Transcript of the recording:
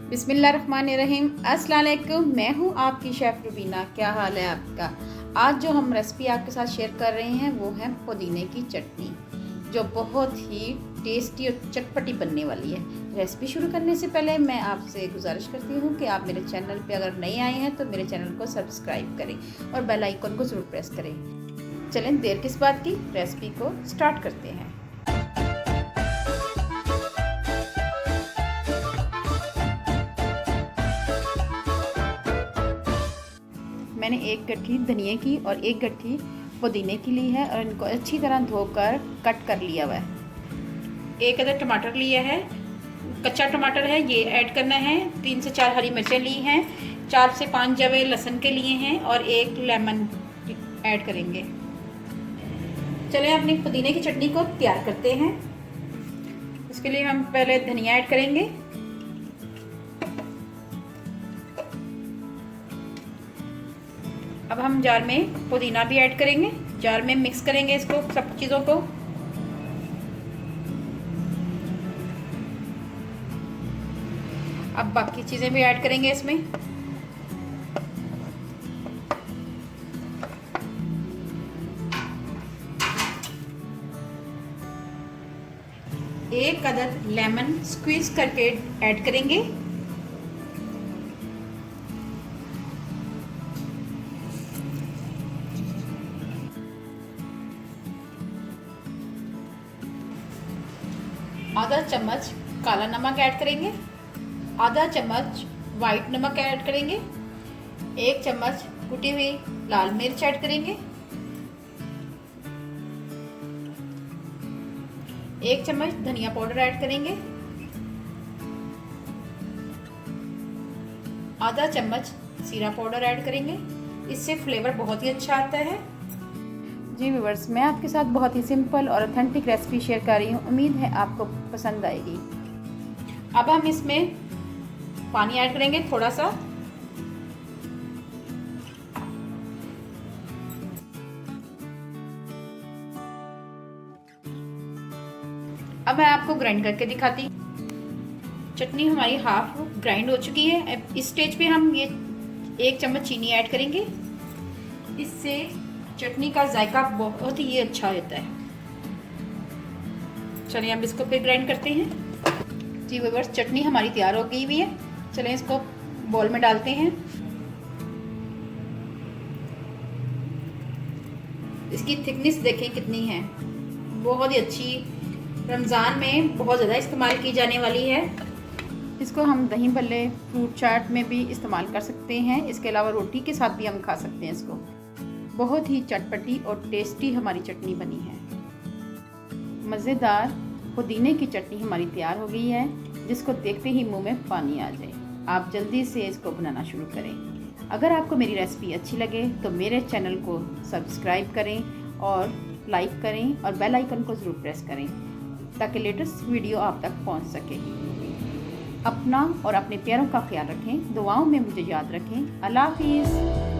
बिस्मिल्लाहिर्रहमानिर्रहीम। अस्सलाम वालेकुम। मैं हूँ आपकी शेफ़ रुबीना। क्या हाल है आपका? आज जो हम रेसिपी आपके साथ शेयर कर रहे हैं वो है पुदीने की चटनी, जो बहुत ही टेस्टी और चटपटी बनने वाली है। रेसिपी शुरू करने से पहले मैं आपसे गुजारिश करती हूँ कि आप मेरे चैनल पे अगर नए आए हैं तो मेरे चैनल को सब्सक्राइब करें और बेल आइकन को ज़रूर प्रेस करें। चलें देर किस बात की, रेसिपी को स्टार्ट करते हैं। मैंने एक गट्ठी धनिए की और एक गट्ठी पुदीने की ली है और इनको अच्छी तरह धोकर कट कर लिया हुआ है। एक अदर टमाटर लिया है, कच्चा टमाटर है, ये ऐड करना है। 3 से 4 हरी मिर्चें ली हैं, 4 से 5 जवे लहसुन के लिए हैं और एक लेमन ऐड करेंगे। चलें अपनी पुदीने की चटनी को तैयार करते हैं। इसके लिए हम पहले धनिया ऐड करेंगे, अब हम जार में पुदीना भी ऐड करेंगे। जार में मिक्स करेंगे इसको, सब चीज़ों को। अब बाकी चीज़ें भी ऐड करेंगे इसमें। एक अदद लेमन स्क्वीज करके ऐड करेंगे। आधा चम्मच काला नमक ऐड करेंगे, आधा चम्मच वाइट नमक ऐड करेंगे, 1 चम्मच कुटी हुई लाल मिर्च ऐड करेंगे, 1 चम्मच धनिया पाउडर ऐड करेंगे, आधा चम्मच जीरा पाउडर ऐड करेंगे। इससे फ्लेवर बहुत ही अच्छा आता है। जी व्यूअर्स, मैं आपके साथ बहुत ही सिंपल और ऑथेंटिक रेसिपी शेयर कर रही हूँ। उम्मीद है आपको पसंद आएगी। अब हम इसमें पानी ऐड करेंगे थोड़ा सा। अब मैं आपको ग्राइंड करके दिखाती। चटनी हमारी हाफ ग्राइंड हो चुकी है। अब इस स्टेज पे हम ये 1 चम्मच चीनी ऐड करेंगे। इससे चटनी का जायका बहुत ही अच्छा होता है। चलिए हम इसको फिर ग्राइंड करते हैं। जी व्यूअर्स, चटनी हमारी तैयार हो गई हुई है। चलिए इसको बॉल में डालते हैं। इसकी थिकनेस देखें कितनी है, बहुत ही अच्छी। रमज़ान में बहुत ज़्यादा इस्तेमाल की जाने वाली है। इसको हम दही भल्ले, फ्रूट चाट में भी इस्तेमाल कर सकते हैं। इसके अलावा रोटी के साथ भी हम खा सकते हैं इसको। बहुत ही चटपटी और टेस्टी हमारी चटनी बनी है। मज़ेदार पुदीने की चटनी हमारी तैयार हो गई है, जिसको देखते ही मुंह में पानी आ जाए। आप जल्दी से इसको बनाना शुरू करें। अगर आपको मेरी रेसिपी अच्छी लगे तो मेरे चैनल को सब्सक्राइब करें और लाइक करें और बेल आइकन को ज़रूर प्रेस करें ताकि लेटेस्ट वीडियो आप तक पहुंच सके। अपना और अपने प्यारों का ख्याल रखें। दुआओं में मुझे याद रखें। अल्लाह हाफिज़।